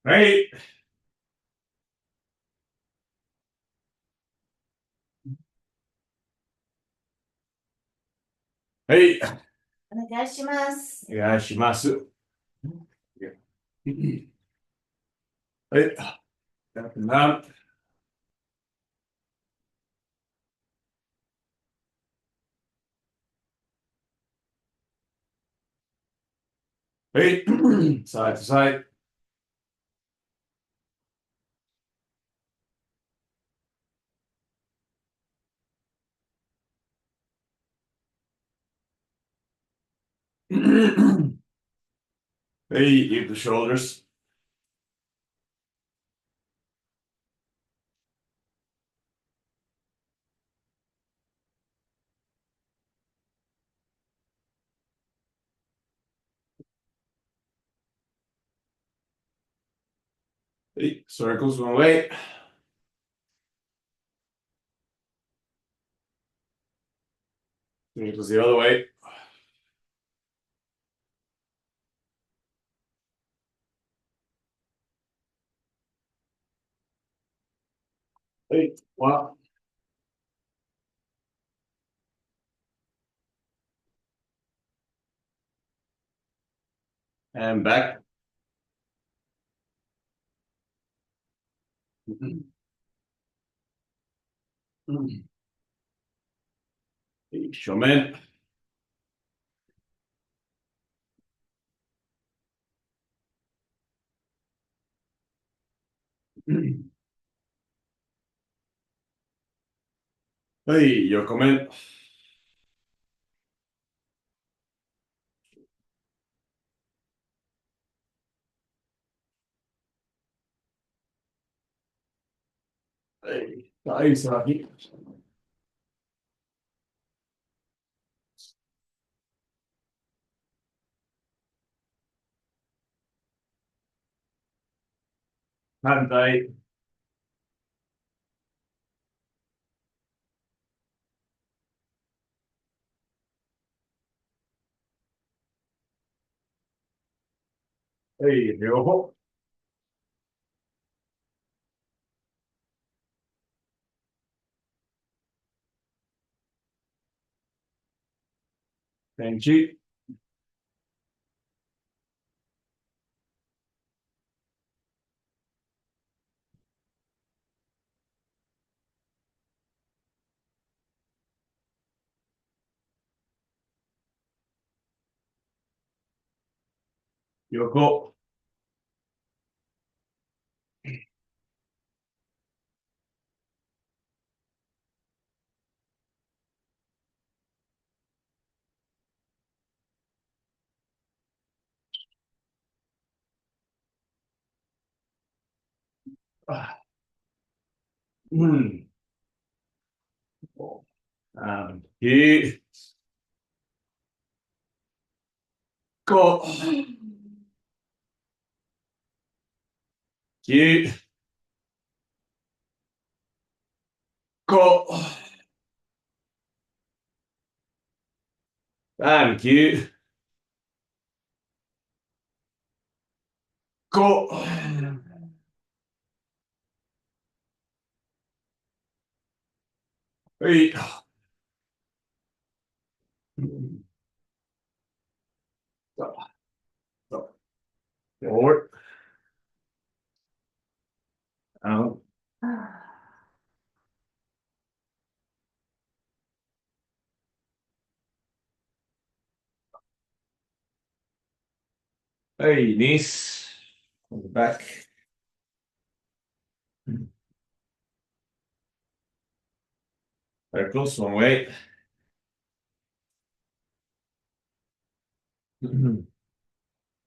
Hey,はい、お願いします。お願いします。はい、な、はい、side to side. はい、lift the shoulders. はい、circles one way. Circles the other way. はい、one, and back. はい、正面。はい、横面。はい、はい、先。反対。はい、両方。ベンチ。横。あ、うん。あ、ひ、こ、き、こ、あ、き、こ、はい。Forward. Out. はい、knees. On the back. Circles one way.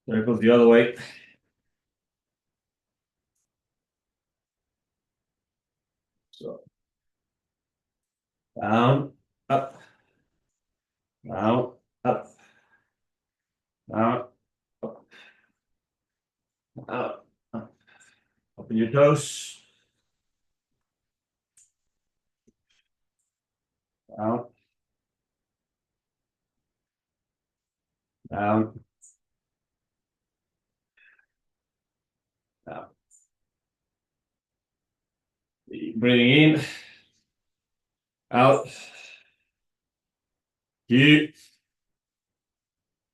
Circles the other way. down, up, down, up, down, up, up, up. Open your toes. Down, down, down. Breathing in, out, cue,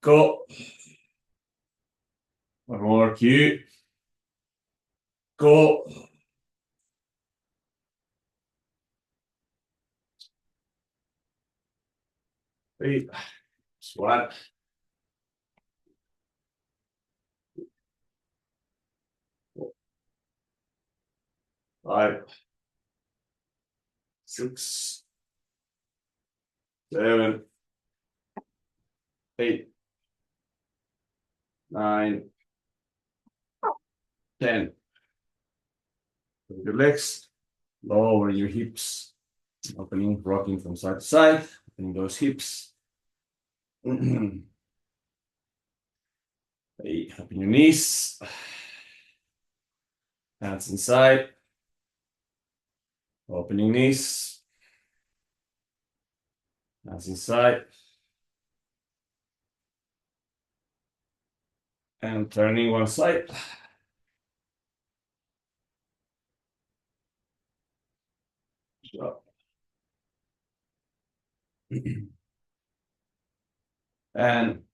go. One more cue, go. Three, squat. 5, 6, 7, 8, 9, 10. With your legs, lower your hips, opening, rocking from side to side, opening those hips. Hey, open your knees, hands inside, opening knees, hands inside, and turning one side. So, and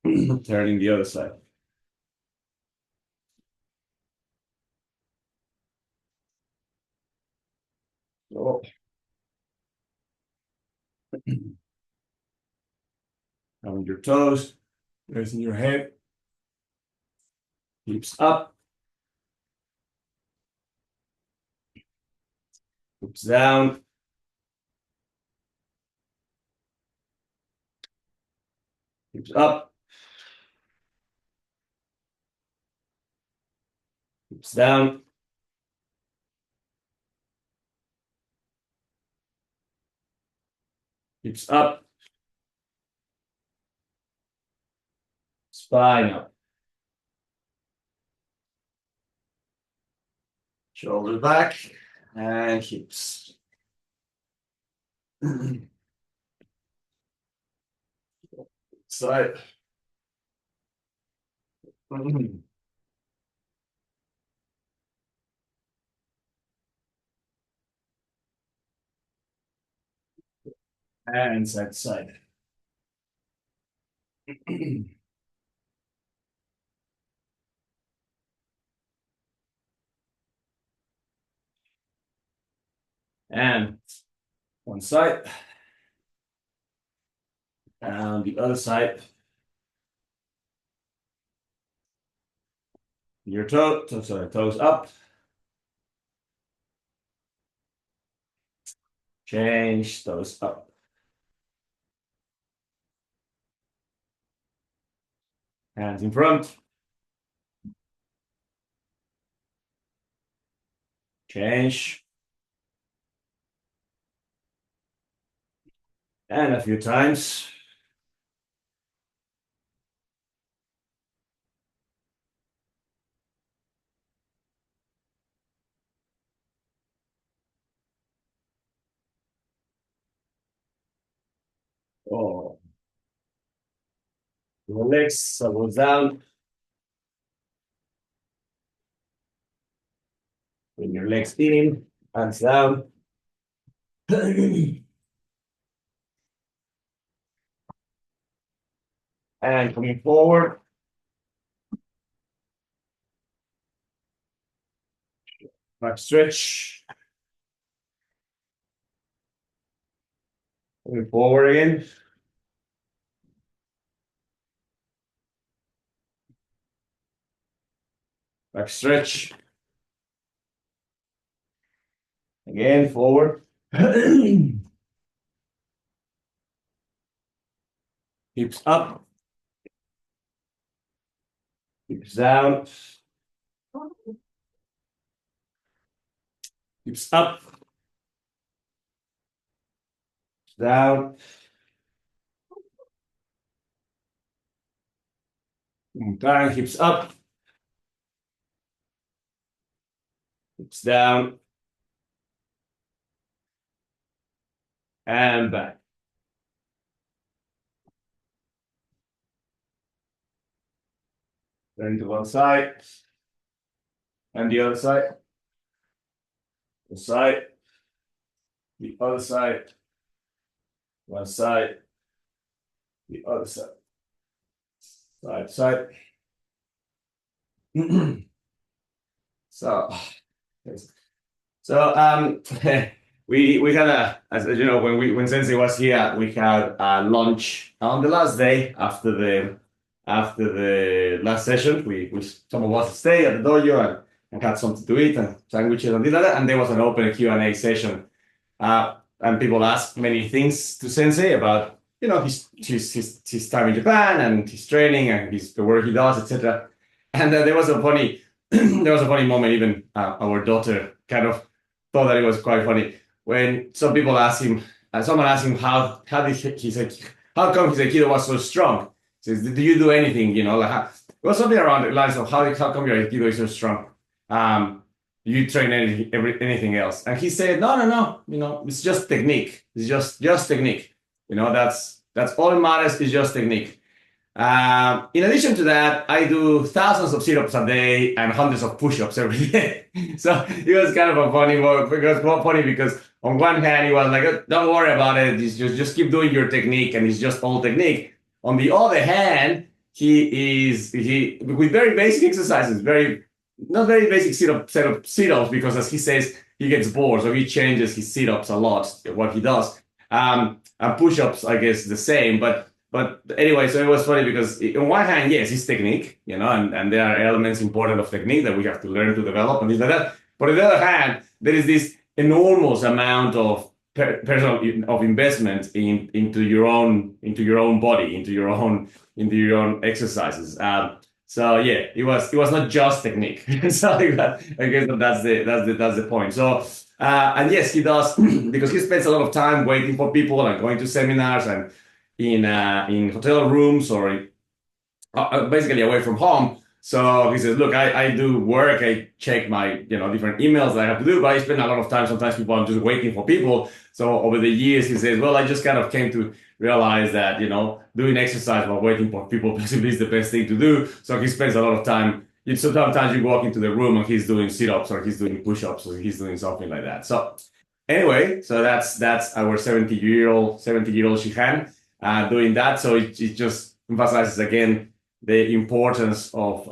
turning the other side. So, on your toes, raising your head, hips up, hips down, hips up, hips down, hips up, spine up, shoulders back, and hips. Side. And side to side. And one side, and the other side. Your toes up. Change toes up. Hands in front. Change. And a few times. Oh. Your legs go down. Bring your legs in, hands down. And coming forward. Back stretch. Coming forward again. Back stretch. Again, forward. Hips up. Hips down. Hips up. down. Down, hips up. Hips down. And back. Turn to one side. And the other side. The side. The other side. One side. The other side. Side, side. So, we had as you know, when Sensei was here, we had lunch on the last day after the last session. We some of us stayed at the dojo and had something to eat and sandwiches and that. And there was an open Q&A session, and people asked many things to Sensei about his time in Japan and his training and the work he does, etc. And there was a funny moment. Even our daughter kind of thought that it was quite funny when some people asked him. Someone asked him how come his Aikido was so strong. He says, "Do you do anything? It was something around the lines of how come your Aikido is so strong? Do you train anything else?" And he said, "No. It's just technique. It's just technique. That's all it matters. Is just technique." In addition to that, I do thousands of sit-ups a day and hundreds of push-ups every day. So it was kind of a funny because on one hand, he was like, "Don't worry about it. Just keep doing your technique, and it's just all technique." On the other hand, he with very basic exercises, not very basic sit-ups because, as he says, he gets bored, so he changes his sit-ups a lot. What he does, and push-ups, I guess, the same, but. But anyway, so it was funny because on one hand, yes, it's technique, and there are elements important of technique that we have to learn to develop and things like that. But on the other hand, there is this enormous amount of personal of investment into your own body, into your own exercises. So yeah, it was not just technique. So I guess that's the point. So and yes, he does because he spends a lot of time waiting for people and going to seminars and in hotel rooms or basically away from home. So he says, "Look, I do work. I check my different emails that I have to do, but I spend a lot of time. Sometimes people are just waiting for people." So over the years, he says, "Well, I just kind of came to realize that doing exercise while waiting for people possibly is the best thing to do." So he spends a lot of time. So sometimes you walk into the room and he's doing sit-ups or he's doing push-ups or he's doing something like that. So anyway, so that's our 70-year-old Shihan doing that. So it just emphasizes again the importance of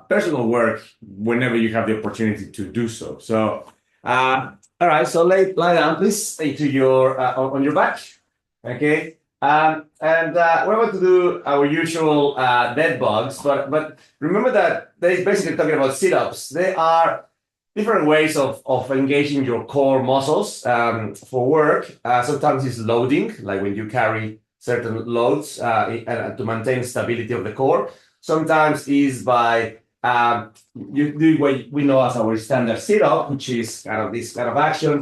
personal work whenever you have the opportunity to do so. So, all right. So lie down, please, into your on your back. Okay. And we're going to do our usual dead bugs, but remember that they're basically talking about sit-ups. They are different ways of engaging your core muscles for work. Sometimes it's loading, like when you carry certain loads to maintain stability of the core. Sometimes is by you do what we know as our standard sit-up, which is kind of this kind of action.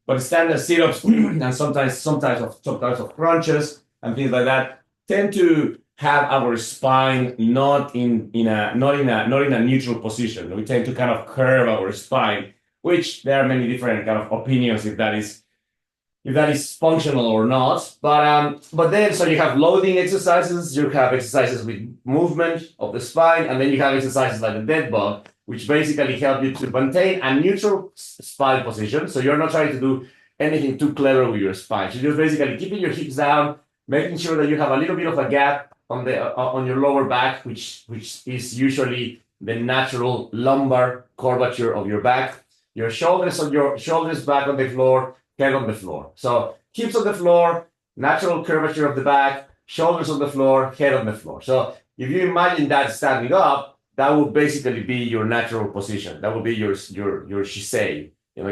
But standard sit-ups and sometimes of crunches and things like that tend to have our spine not in a neutral position. We tend to kind of curve our spine, which there are many different kind of opinions if that is functional or not. But then so you have loading exercises, you have exercises with movement of the spine, and then you have exercises like the dead bug, which basically help you to maintain a neutral spine position. So you're not trying to do anything too clever with your spine. So you're basically keeping your hips down, making sure that you have a little bit of a gap on your lower back, which is usually the natural lumbar curvature of your back. Your shoulders back on the floor, head on the floor. So hips on the floor, natural curvature of the back, shoulders on the floor, head on the floor. So if you imagine that standing up, that would basically be your natural position. That would be your shisei, your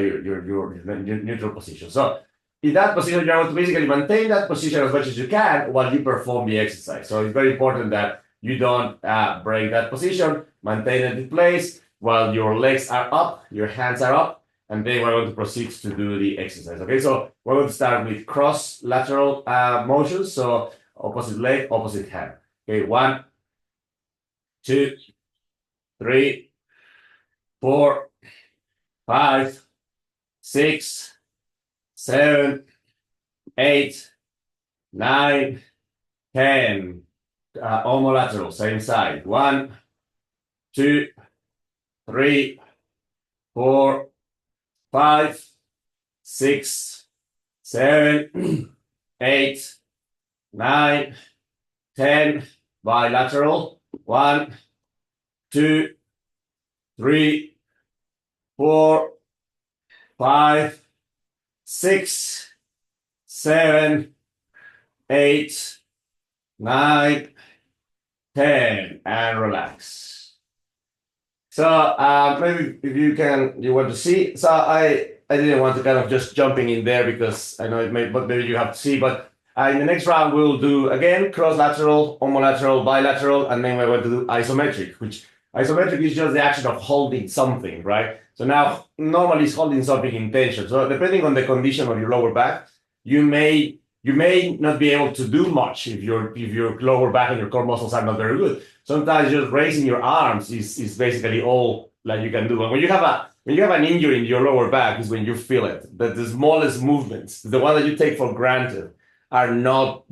neutral position. So in that position, you're going to basically maintain that position as much as you can while you perform the exercise. So it's very important that you don't break that position, maintain it in place while your legs are up, your hands are up, and then we're going to proceed to do the exercise. Okay, so we're going to start with cross lateral motions. So opposite leg, opposite hand. Okay, 1, 2, 3, 4, 5, 6, 7, 8, 9, 10. Homolateral, same side. 1, 2, 3, 4, 5, 6, 7, 8, 9, 10. Bilateral. 1, 2, 3, 4, 5, 6, 7, 8, 9, 10, and relax. So maybe if you want to see. So I didn't want to kind of just jumping in there because I know it may, but maybe you have to see. But in the next round we'll do again cross lateral, homolateral, bilateral, and then we're going to do isometric, which isometric is just the action of holding something, right? So now normally it's holding something in tension. So depending on the condition of your lower back, you may not be able to do much if your lower back and your core muscles are not very good. Sometimes just raising your arms is basically all that you can do. But when you have an injury in your lower back is when you feel it. That the smallest movements, the one that you take for granted, are not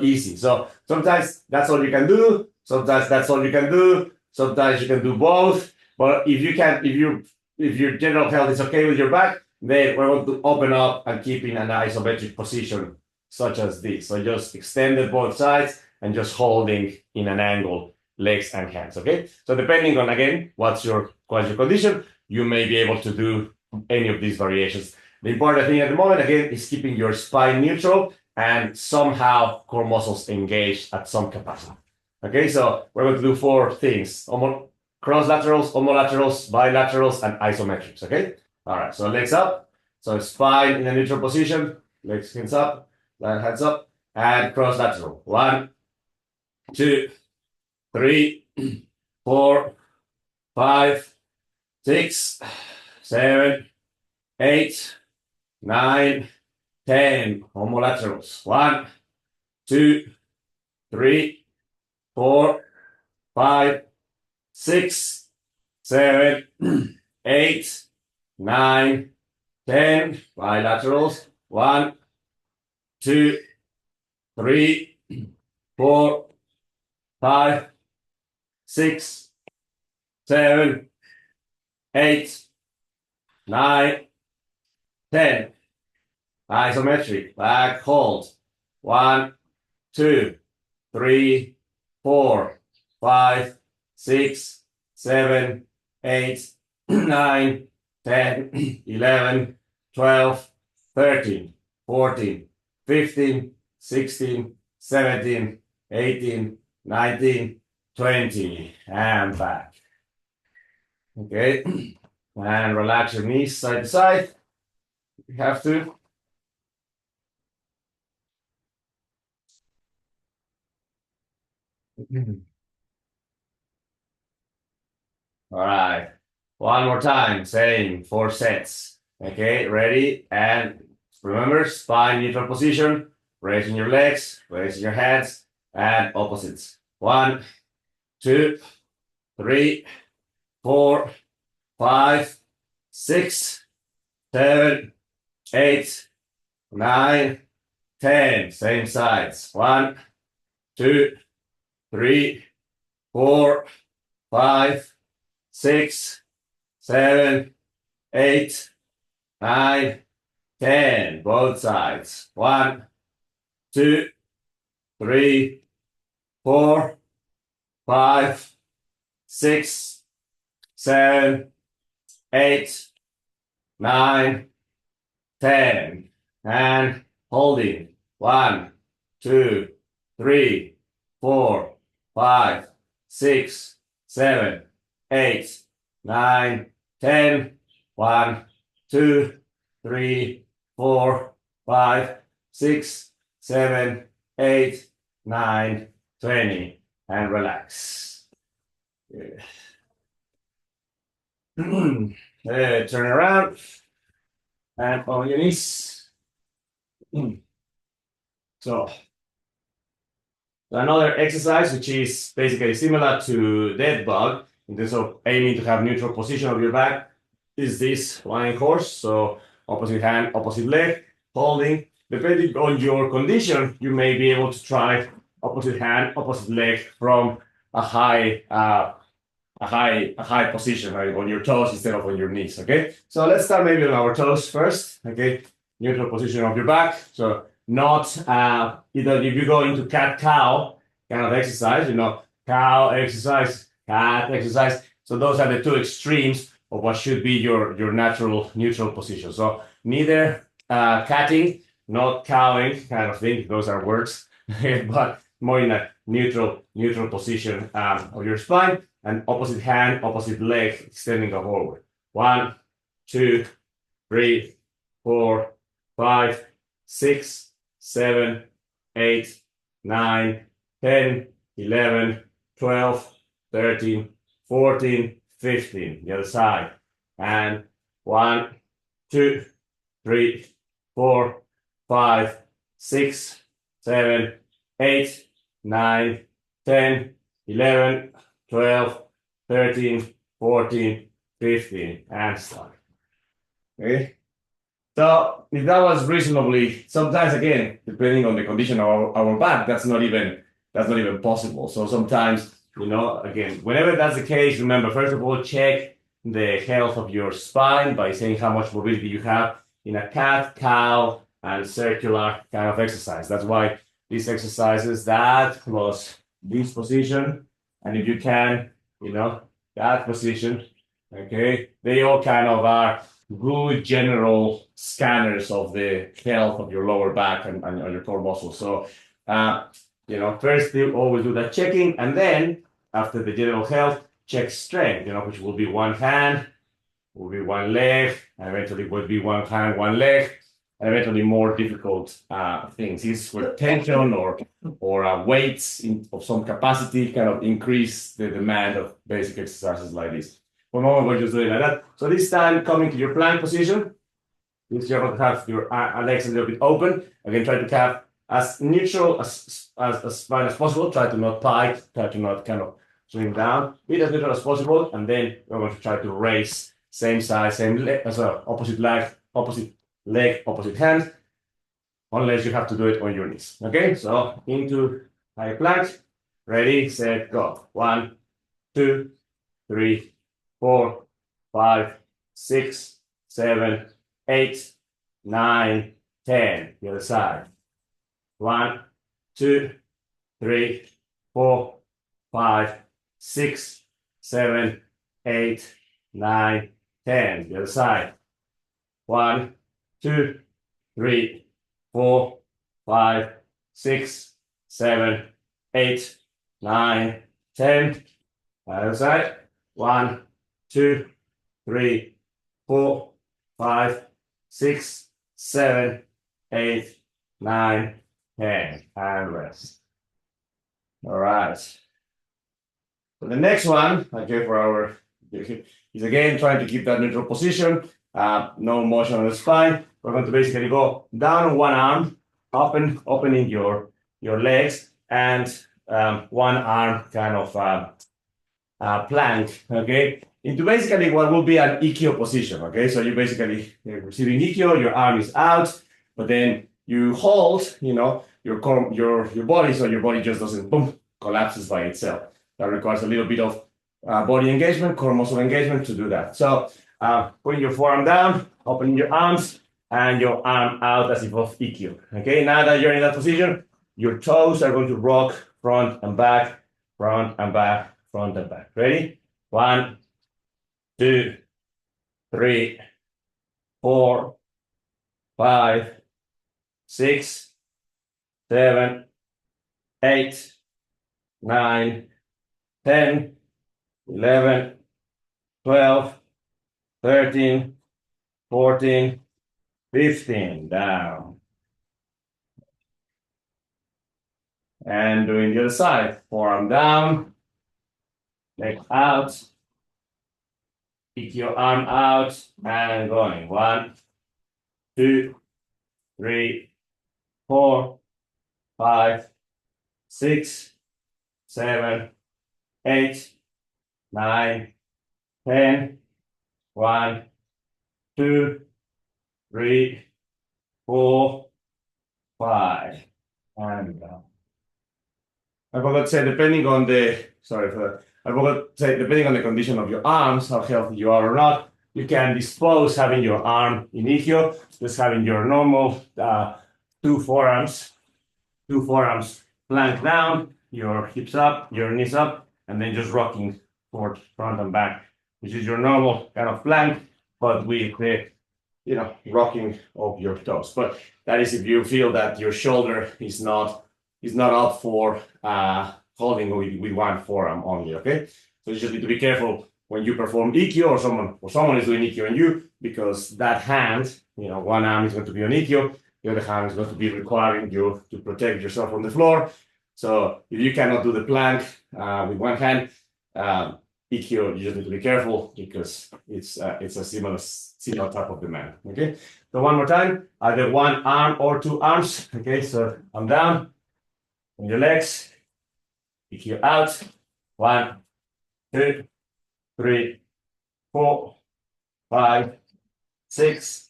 easy. So sometimes that's all you can do. Sometimes that's all you can do. Sometimes you can do both. But if your general health is okay with your back, then we're going to open up and keep in an isometric position such as this. So just extended both sides and just holding in an angle, legs and hands, okay? So depending on, again, what's your condition, you may be able to do any of these variations. The important thing at the moment, again, is keeping your spine neutral and somehow core muscles engaged at some capacity. Okay, so we're going to do 4 things. Cross laterals, homolaterals, bilaterals, and isometrics, okay? All right, so legs up. So spine in a neutral position, legs hands up, hands up, and cross lateral. 1, 2, 3, 4, 5, 6, 7, 8, 9, 10. Homolaterals. 1, 2, 3, 4, 5, 6, 7, 8, 9, 10. Bilaterals. 1, 2, 3, 4, 5, 6, 7, 8, 9, 10. Isometric. Back hold. 1, 2, 3, 4, 5, 6, 7, 8, 9, 10, 11, 12, 13, 14, 15, 16, 17, 18, 19, 20, and back. Okay, and relax your knees side to side. You have to. All right, one more time, same 4 sets. Okay, ready? And remember, spine neutral position, raising your legs, raising your hands, and opposites. 1, 2, 3, 4, 5, 6, 7, 8, 9, 10. Same sides. 1, 2, 3, 4, 5, 6, 7, 8, 9, 10. Both sides. 1, 2, 3, 4, 5, 6, 7, 8, 9, 10. And holding. 1, 2, 3, 4, 5, 6, 7, 8, 9, 10. 1, 2, 3, 4, 5, 6, 7, 8, 9, 20. And relax. Turn around and on your knees. So another exercise, which is basically similar to dead bug in terms of aiming to have neutral position of your back, is this flying horse. So opposite hand, opposite leg, holding. Depending on your condition, you may be able to try opposite hand, opposite leg from a high position, right, on your toes instead of on your knees. Okay, so let's start maybe on our toes first. Okay, neutral position of your back. So not either if you go into cat cow kind of exercise, cow exercise, cat exercise. So those are the two extremes of what should be your natural neutral position. So neither catting, not cowing kind of thing. Those are words, but more in a neutral position of your spine, and opposite hand, opposite leg extending forward. 1, 2, 3, 4, 5, 6, 7, 8, 9, 10, 11, 12, 13, 14, 15. The other side. And 1, 2, 3, 4, 5, 6, 7, 8, 9, 10, 11, 12, 13, 14, 15, and start. Okay. So if that was reasonably, sometimes again, depending on the condition of our back, that's not even possible. So sometimes, again, whenever that's the case, remember, first of all, check the health of your spine by saying how much mobility you have in a cat, cow, and circular kind of exercise. That's why these exercises, that plus this position, and if you can, that position, okay, they all kind of are good general scanners of the health of your lower back and your core muscles. So, first you always do that checking, and then after the general health, check strength, which will be one hand, will be one leg, and eventually will be one hand, one leg, and eventually more difficult things. Is where tension or weights of some capacity kind of increase the demand of basic exercises like this. For a moment, we're just doing like that. So this time, coming to your plank position, you're going to have your legs a little bit open. Again, try to have as neutral as fine as possible. Try to not pike, try to not kind of swing down. Be as neutral as possible, and then we're going to try to raise same side, same leg, as well, opposite leg, opposite hand, unless you have to do it on your knees. Okay, so into high plank. Ready, set, go. 1, 2, 3, 4, 5, 6, 7, 8, 9, 10. The other side. 1, 2, 3, 4, 5, 6, 7, 8, 9, 10. The other side. 1, 2, 3, 4, 5, 6, 7, 8, 9, 10. Other side. 1, 2, 3, 4, 5, 6, 7, 8, 9, 10. And rest. All right. So the next one, okay, is again trying to keep that neutral position. No motion on the spine. We're going to basically go down on one arm, opening your legs, and one arm kind of plank, okay, into basically what will be an ikkyo position, okay? So you basically receiving ikkyo, your arm is out, but then you hold, your body, so your body just doesn't boom, collapses by itself. That requires a little bit of body engagement, core muscle engagement to do that. So putting your forearm down, opening your arms, and your arm out as if of ikkyo. Okay, now that you're in that position, your toes are going to rock front and back, front and back, front and back. Ready? 1, 2, 3, 4, 5, 6, 7, 8, 9, 10, 11, 12, 13, 14, 15, down. And doing the other side, forearm down, leg out, Pick your arm out and going. 1, 2, 3, 4, 5, 6, 7, 8, 9, 10. 1, 2, 3, 4, 5. And I forgot to say, depending on the, sorry for that. I forgot to say, depending on the condition of your arms, how healthy you are or not, you can dispose having your arm in Ikkyo, just having your normal two forearms plank down, your hips up, your knees up, and then just rocking forward, front and back, which is your normal kind of plank, but with the, rocking of your toes. But that is if you feel that your shoulder is not up for holding with one forearm only, okay? So you just need to be careful when you perform Ikkyo or someone is doing Ikkyo on you, because that hand, one arm is going to be on Ikkyo, the other hand is going to be requiring you to protect yourself from the floor. So if you cannot do the plank with one hand, Ikkyo, you just need to be careful because it's a similar type of demand. Okay. So one more time, either one arm or two arms. Okay. So I'm down on your legs. Ikkyo out. 1, 2, 3, 4, 5, 6,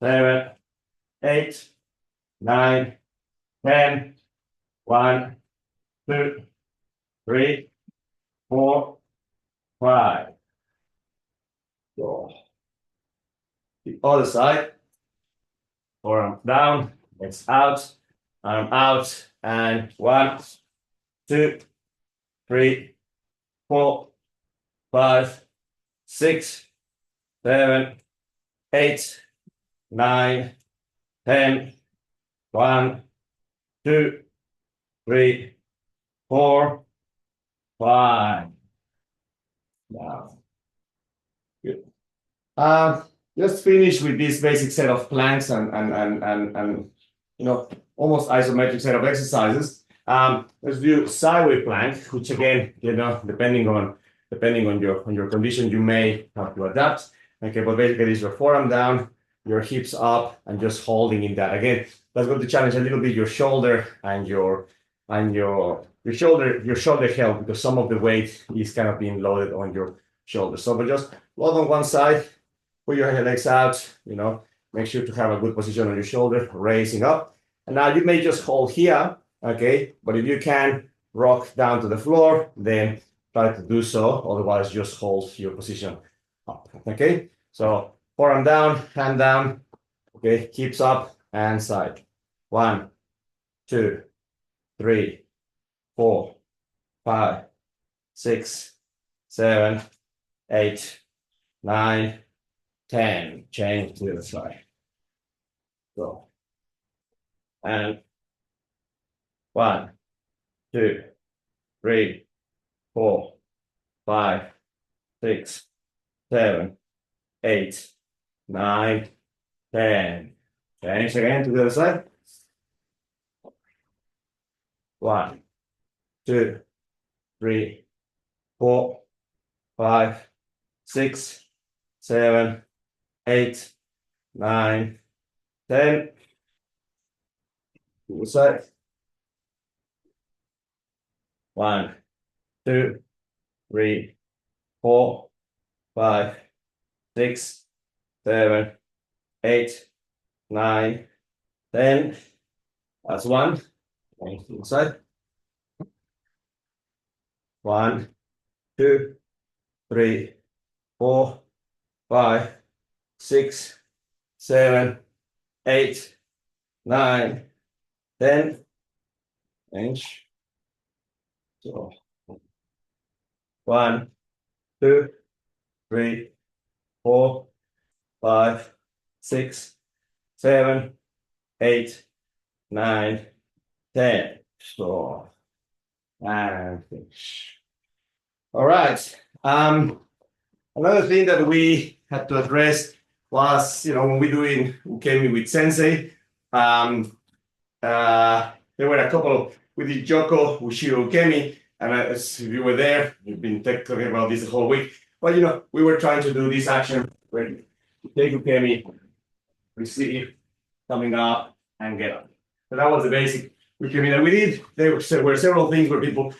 7, 8, 9, 10. 1, 2, 3, 4, 5. Go. The other side. Forearm down, legs out, arm out, and 1, 2, 3, 4, 5, 6, 7, 8, 9, 10. 1, 2, 3, 4, 5. Now, good. Just finish with this basic set of planks and almost isometric set of exercises. Let's do sideway plank, which again, depending on your condition, you may have to adapt. Okay, but basically, it's your forearm down, your hips up, and just holding in that. Again, that's going to challenge a little bit your shoulder and your shoulder health, because some of the weight is kind of being loaded on your shoulder. So, but just load on one side, put your legs out, make sure to have a good position on your shoulder, raising up. And now you may just hold here, okay? But if you can rock down to the floor, then try to do so. Otherwise, just hold your position up, okay? So forearm down, hand down, okay? Hips up and side. 1, 2, 3, 4, 5, 6, 7, 8, 9, 10. Change to the side. Go. And 1, 2, 3, 4, 5, 6, 7, 8, 9, 10. Change again to the other side. 1, 2, 3, 4, 5, 6, 7, 8, 9, 10. To the side. 1, 2, 3, 4, 5, 6, 7, 8, 9, 10. That's 1. To the side. 1, 2, 3, 4, 5, 6, 7, 8, 9, 10. Change. So 1, 2, 3, 4, 5, 6, 7, 8, 9, 10. So and finish. All right. Another thing that we had to address was, when we came in with Sensei, there were a couple we did Joko, Ushiro, Ukemi, and as if you were there, you've been talking about this the whole week. But we were trying to do this action where you take ukemi, receive, coming up, and get up. So that was the basic ukemi that we did. There were several things where people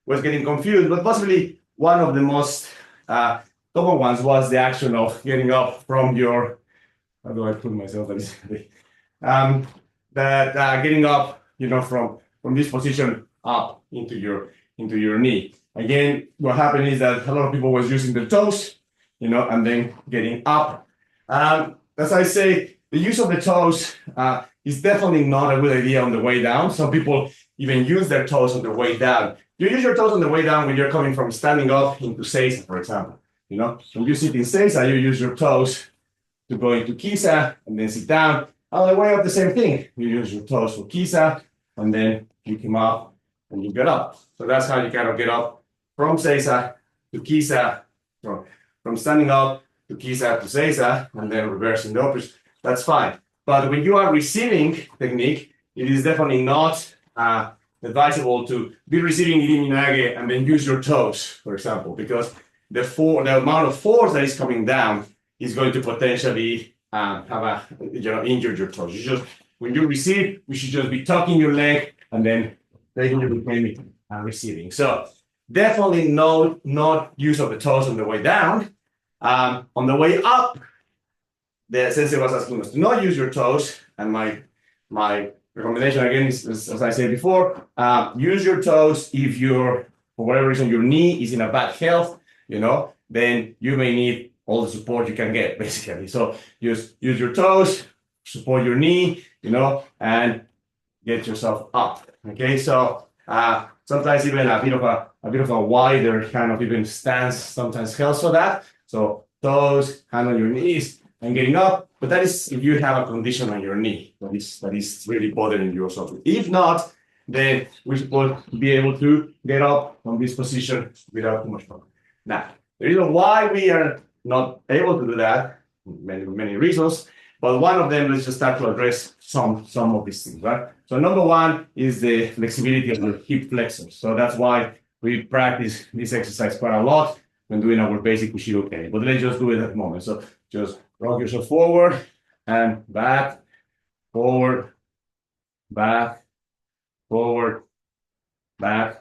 was getting confused, but possibly one of the most common ones was the action of getting up from your. How do I put myself? Getting up, from this position up into your knee. Again, what happened is that a lot of people was using their toes, and then getting up. As I say, the use of the toes is definitely not a good idea on the way down. Some people even use their toes on the way down. You use your toes on the way down when you're coming from standing up into Seiza, for example. When you sit in Seiza, you use your toes to go into Kisa and then sit down. On the way up, the same thing. You use your toes for Kisa and then you come up and you get up. So that's how you kind of get up from Seiza to Kisa, from standing up to Kisa to Seiza, and then reversing the opposite. That's fine. But when you are receiving technique, it is definitely not advisable to be receiving Iriminage and then use your toes, for example, because the amount of force that is coming down is going to potentially injure your toes. When you receive, you should just be tucking your leg and then taking your ukemi and receiving. So definitely not use of the toes on the way down. On the way up, the sensei was asking us to not use your toes, and my recommendation again is, as I said before, use your toes if for whatever reason your knee is in a bad health, then you may need all the support you can get, basically. So use your toes, support your knee, and get yourself up. Okay, so sometimes even a bit of a wider kind of even stance sometimes helps for that. So toes, hand on your knees, and getting up. But that is if you have a condition on your knee that is really bothering you or something. If not, then we're supposed to be able to get up from this position without too much problem. Now, the reason why we are not able to do that, many reasons, but one of them, let's just start to address some of these things, right? So number one is the flexibility of the hip flexors. So that's why we practice this exercise quite a lot when doing our basic Bushido Kei. But let's just do it at the moment. So just rock yourself forward and back, forward, back, forward, back,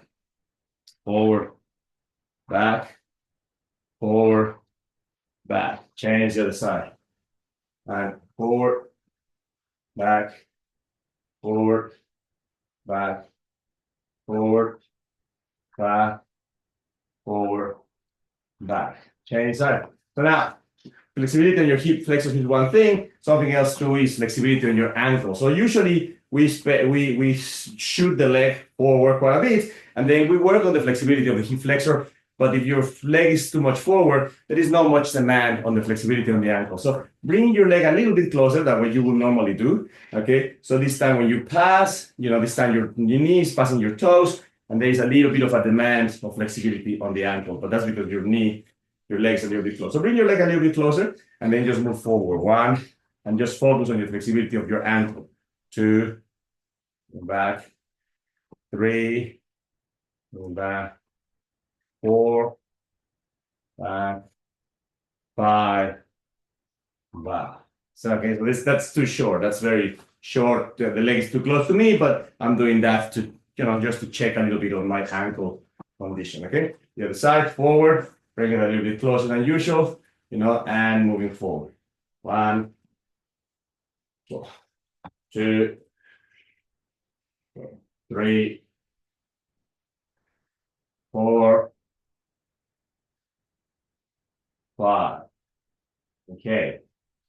forward, back, forward, back. Change the other side. And forward, back, forward, back, forward, back, forward, back. Change side. So now, flexibility on your hip flexors is one thing. Something else too is flexibility on your ankle. So usually we shoot the leg forward quite a bit, and then we work on the flexibility of the hip flexor. But if your leg is too much forward, there is not much demand on the flexibility on the ankle. So bring your leg a little bit closer than what you would normally do. Okay. So this time when you pass, this time your knee is passing your toes, and there is a little bit of a demand of flexibility on the ankle. But that's because your leg's a little bit closer. So bring your leg a little bit closer, and then just move forward. 1, and just focus on the flexibility of your ankle. 2, go back. 3, go back. 4, back. 5, back. So okay, so that's too short. That's very short. The leg is too close to me, but I'm doing that to just to check a little bit on my ankle condition. Okay, the other side, forward, bring it a little bit closer than usual, and moving forward. 1, 2, 3, 4, 5. Okay.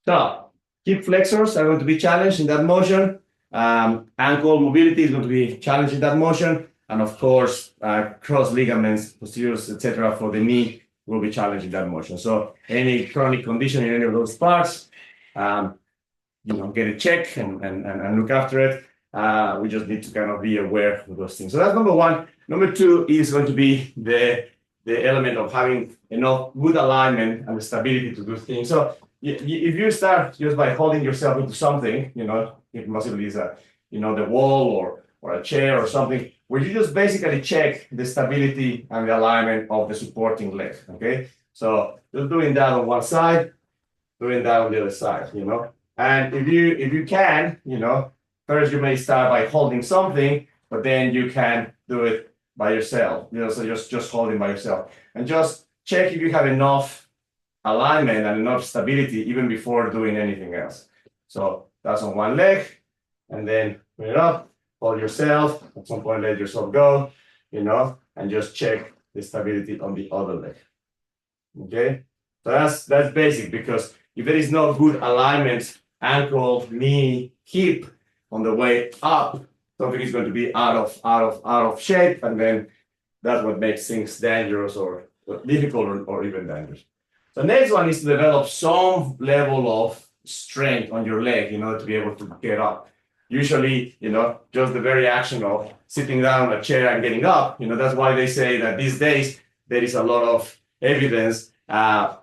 So hip flexors are going to be challenged in that motion. Ankle mobility is going to be challenged in that motion. And of course, cross ligaments, posteriors, etc. for the knee will be challenged in that motion. So any chronic condition in any of those parts, get a check and look after it. We just need to kind of be aware of those things. So that's number one. Number two is going to be the element of having enough good alignment and the stability to do things. So if you start just by holding yourself into something, it possibly is the wall or a chair or something, where you just basically check the stability and the alignment of the supporting leg. Okay. So just doing that on one side, doing that on the other side, you know. And if you can, you know, first you may start by holding something, but then you can do it by yourself, you know, so just holding by yourself. And just check if you have enough alignment and enough stability even before doing anything else. So that's on one leg, and then bring it up, hold yourself, at some point let yourself go, you know, and just check the stability on the other leg. Okay, so that's basic, because if there is no good alignment, ankle, knee, hip on the way up, something is going to be out of shape, and then that's what makes things dangerous or difficult or even dangerous. The next one is to develop some level of strength on your leg in order to be able to get up. Usually, you know, just the very action of sitting down on a chair and getting up, you know, that's why they say that these days there is a lot of evidence of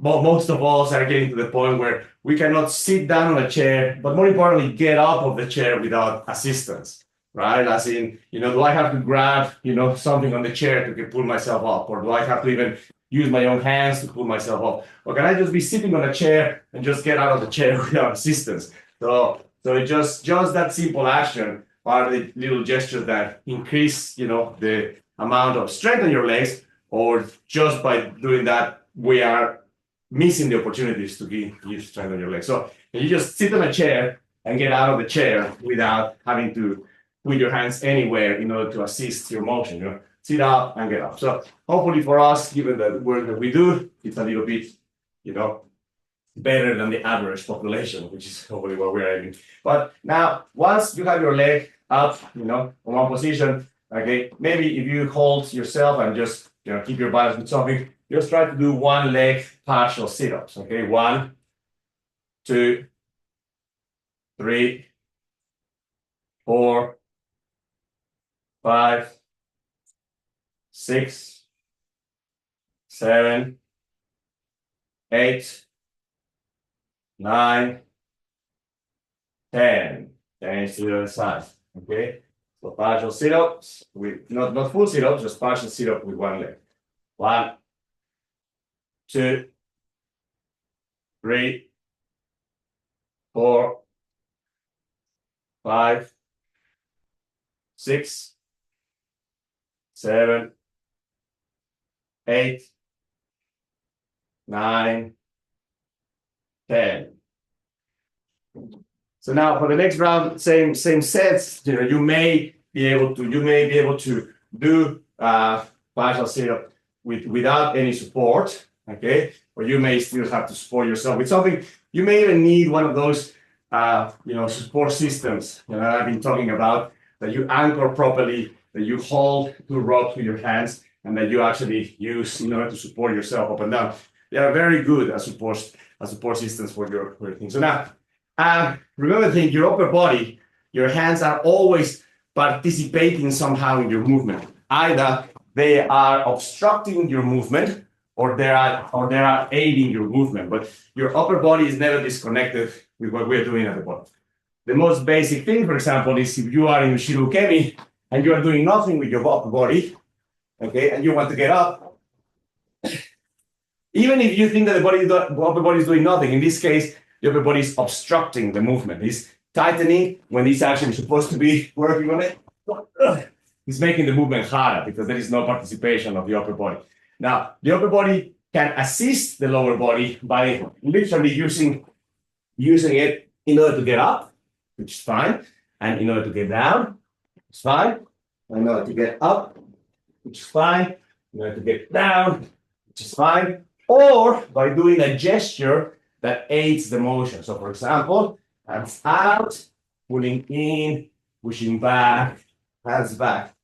most of us are getting to the point where we cannot sit down on a chair, but more importantly, get up of the chair without assistance, right? As in, you know, do I have to grab, you know, something on the chair to pull myself up, or do I have to even use my own hands to pull myself up, or can I just be sitting on a chair and just get out of the chair without assistance? So it just that simple action are the little gestures that increase, you know, the amount of strength on your legs, or just by doing that, we are missing the opportunities to give strength on your legs. So you just sit on a chair and get out of the chair without having to put your hands anywhere in order to assist your motion, you know, sit up and get up. So hopefully for us, given the work that we do, it's a little bit, you know, better than the average population, which is hopefully what we're aiming. But now, once you have your leg up, you know, in one position, okay, maybe if you hold yourself and just, you know, keep your balance with something, just try to do one leg partial sit-ups, okay? 1, 2, 3, 4, 5, 6, 7, 8, 9, 10. Change to the other side, okay? So partial sit-ups with not full sit-ups, just partial sit-up with one leg. 1, 2, 3, 4, 5, 6, 7, 8, 9, 10. So now for the next round, same sets. You know, you may be able to do partial sit-up without any support, okay? Or you may still have to support yourself with something. You may even need one of those you know, support systems, you know, I've been talking about, that you anchor properly, that you hold two ropes with your hands, and that you actually use in order to support yourself up and down. They are very good as support systems for your thing. So now, remember, think your upper body, your hands are always participating somehow in your movement. Either they are obstructing your movement, or they are aiding your movement. But your upper body is never disconnected with what we're doing at the bottom. The most basic thing, for example, is if you are in Shirukemi and you are doing nothing with your upper body, okay, and you want to get up, even if you think that the upper body is doing nothing, in this case, the upper body is obstructing the movement. It's tightening when it's actually supposed to be working on it. It's making the movement harder because there is no participation of the upper body. Now, the upper body can assist the lower body by literally using it in order to get up, which is fine, and in order to get down, it's fine, and in order to get up, which is fine, in order to get down, which is fine, or by doing a gesture that aids the motion. So, for example, hands out, pulling in, pushing back, hands back,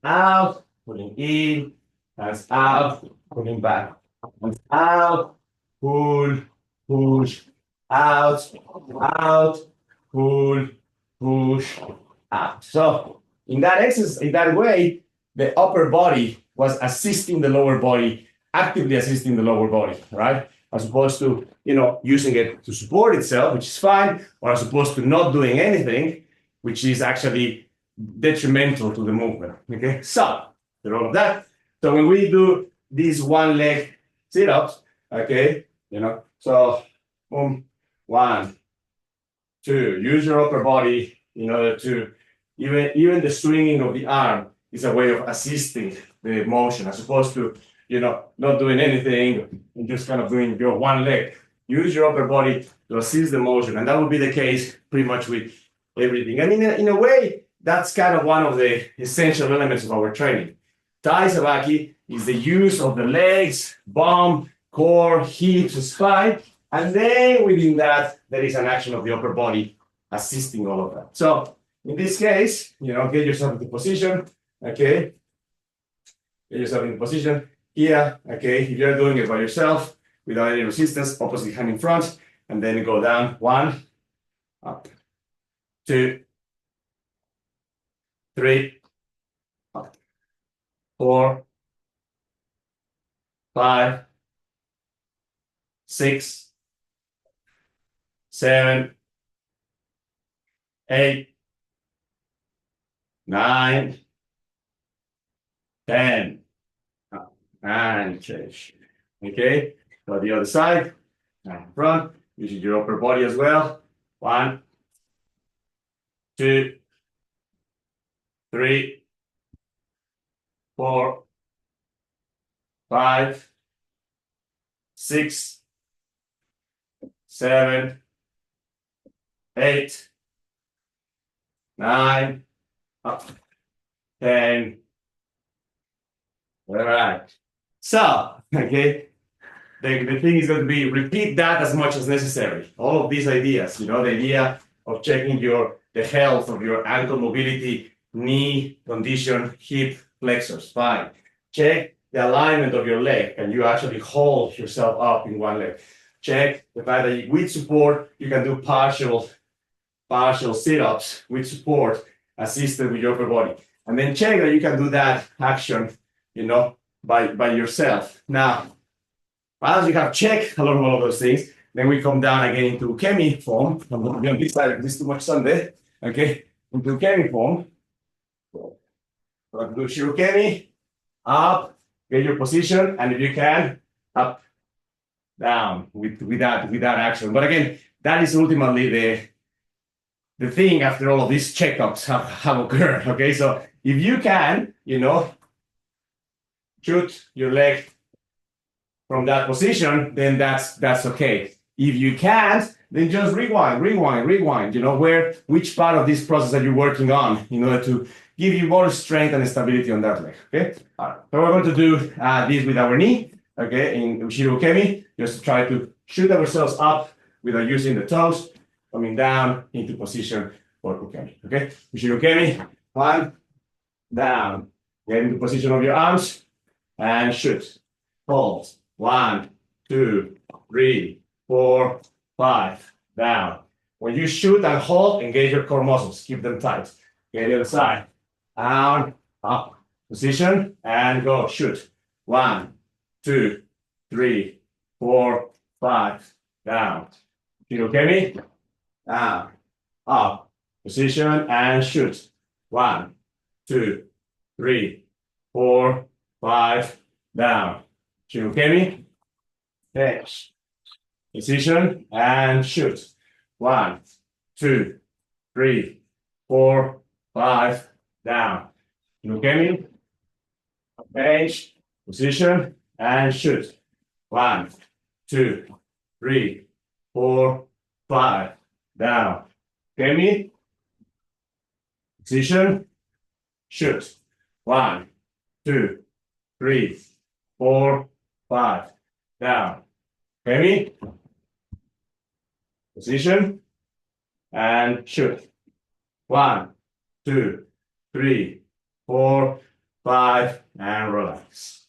out, pulling in, hands out, pulling back, hands out, pull, push, out, out, pull, push, out. So in that exercise, in that way, the upper body was assisting the lower body, actively assisting the lower body, right? As opposed to, you know, using it to support itself, which is fine, or as opposed to not doing anything, which is actually detrimental to the movement. Okay, so all of that. So when we do these one leg sit-ups, okay, so boom, 1, 2, use your upper body in order to, even the swinging of the arm is a way of assisting the motion as opposed to, not doing anything and just kind of doing your one leg. Use your upper body to assist the motion. And that would be the case pretty much with everything. And in a way, that's kind of one of the essential elements of our training. Tai Sabaki is the use of the legs, bum, core, hips, spine. And then within that, there is an action of the upper body assisting all of that. So in this case, get yourself into position, okay? Get yourself in position here, okay? If you're doing it by yourself, without any resistance, opposite hand in front, and then go down, 1, up, 2, 3, up, 4, 5, 6, 7, 8, 9, 10, and change. Okay, so the other side, and front, using your upper body as well. 1, 2, 3, 4, 5, 6, 7, 8, 9, up, 10. All right. So, okay, the thing is going to be repeat that as much as necessary. All of these ideas, the idea of checking the health of your ankle mobility, knee condition, hip flexors, fine. Check the alignment of your leg. Can you actually hold yourself up in one leg? Check the fact that with support, you can do partial sit-ups with support assisted with your upper body. And then check that you can do that action, by yourself. Now, once you have checked along all of those things, then we come down again into Kemi form. I'm going to be on this side, this is too much sun there. Okay, into Kemi form. So do Shirokemi, up, get your position, and if you can, up, down with that action. But again, that is ultimately the thing after all of these checkups have occurred. Okay, so if you can, shoot your leg from that position, then that's okay. If you can't, then just rewind, which part of this process are you working on in order to give you more strength and stability on that leg, okay? All right. So we're going to do this with our knee, okay, in Ushiro Kemi, just to try to shoot ourselves up without using the toes, coming down into position for Ukemi, okay? Ushiro Kemi, 1, down, get into position of your arms, and shoot. Hold. 1, 2, 3, 4, 5. Down. When you shoot and hold, engage your core muscles. Keep them tight. Get the other side. Down, up. Position, and go. Shoot. 1, 2, 3, 4, 5. Down. Shirokemi. Down. Up. Position, and shoot. 1, 2, 3, 4, 5, down. Shirokemi, edge. Position and shoot. 1, 2, 3, 4, 5, down. Shirokemi, edge. Position and shoot. 1, 2, 3, 4, 5, down. Kemi, position, shoot. 1, 2, 3, 4, 5, down. Kemi, position, and shoot. 1, 2, 3, 4, 5, and relax.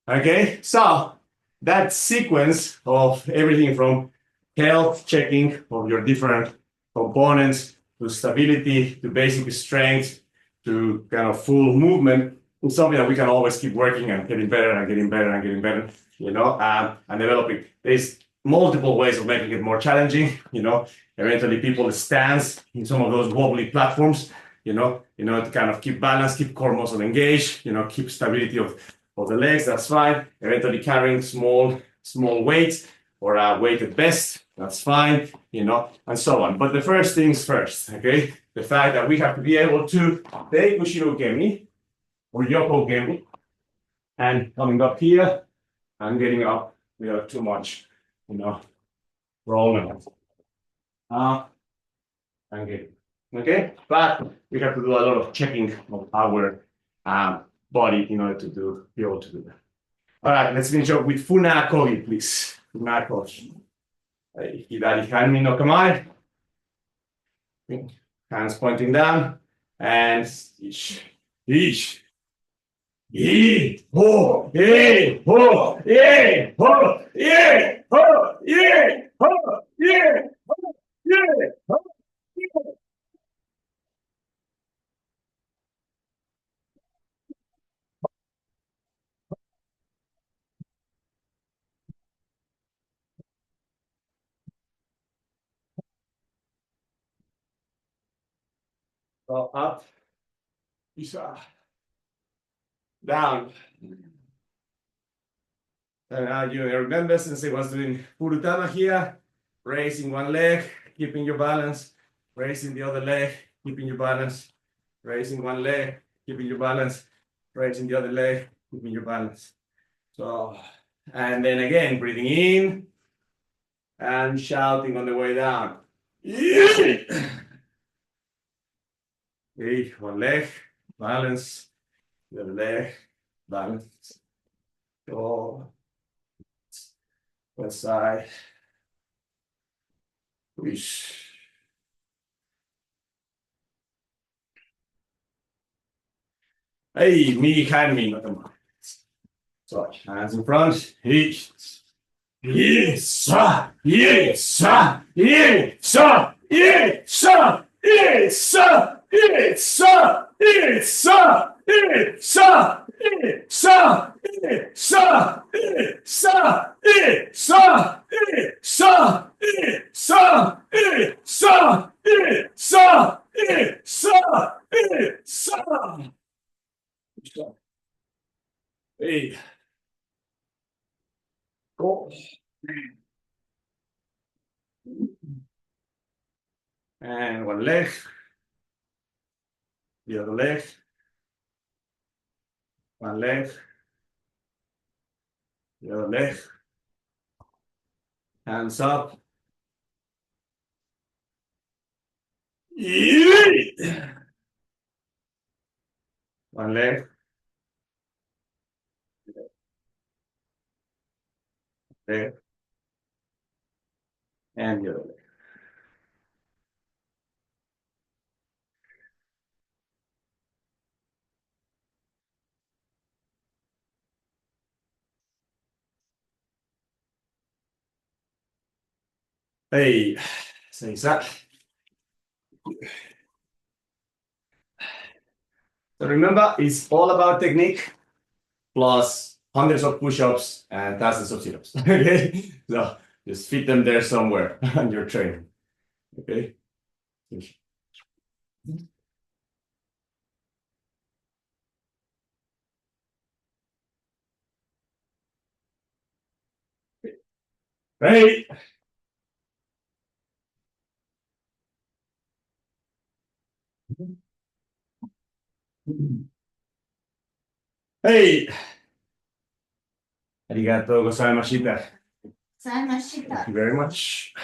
Okay, so that sequence of everything from health checking of your different components to stability to basic strength to kind of full movement is something that we can always keep working and getting better and getting better and getting better, and developing. There's multiple ways of making it more challenging, eventually people stand in some of those wobbly platforms, to kind of keep balance, keep core muscle engaged, keep stability of for the legs, that's fine. Eventually carrying small weights or a weighted vest, that's fine, you know, and so on. But the first things first, okay? The fact that we have to be able to take Ushiro Gemi or Yoko Gemi and coming up here and getting up without too much, you know, rolling. And getting, okay? But we have to do a lot of checking of our body in order to be able to do that. All right, let's finish up with Funa Kogi, please. Funa Kogi. Hidari Hanmi no Kamae. Hands pointing down. And ish. Ish. Ye, ho, ye, ho, ye, ho, ye, ho, ye, ho, ye, ho, ye, ho, ye. So up, Isha, down. And you remember, since I was doing Furutama here, raising one leg, keeping your balance, raising the other leg, keeping your balance, raising one leg, keeping your balance, raising the other leg, keeping your balance. So, and then again, breathing in and shouting on the way down. Okay, one leg, balance, the other leg, balance. So, one side, push. Hey, me, hand me, not a so, hands in front. Yes, yes, yes, yes, yes, yes, yes, Hey, go. And one leg, the other leg, one leg, the other leg, hands up. One leg, leg, and the other leg. Hey, say that. So remember, it's all about technique plus hundreds of push-ups and thousands of sit-ups. Okay, so just fit them there somewhere on your training. Okay. Hey. Hey. Arigatou gozaimashita. Gozaimashita. Thank you very much.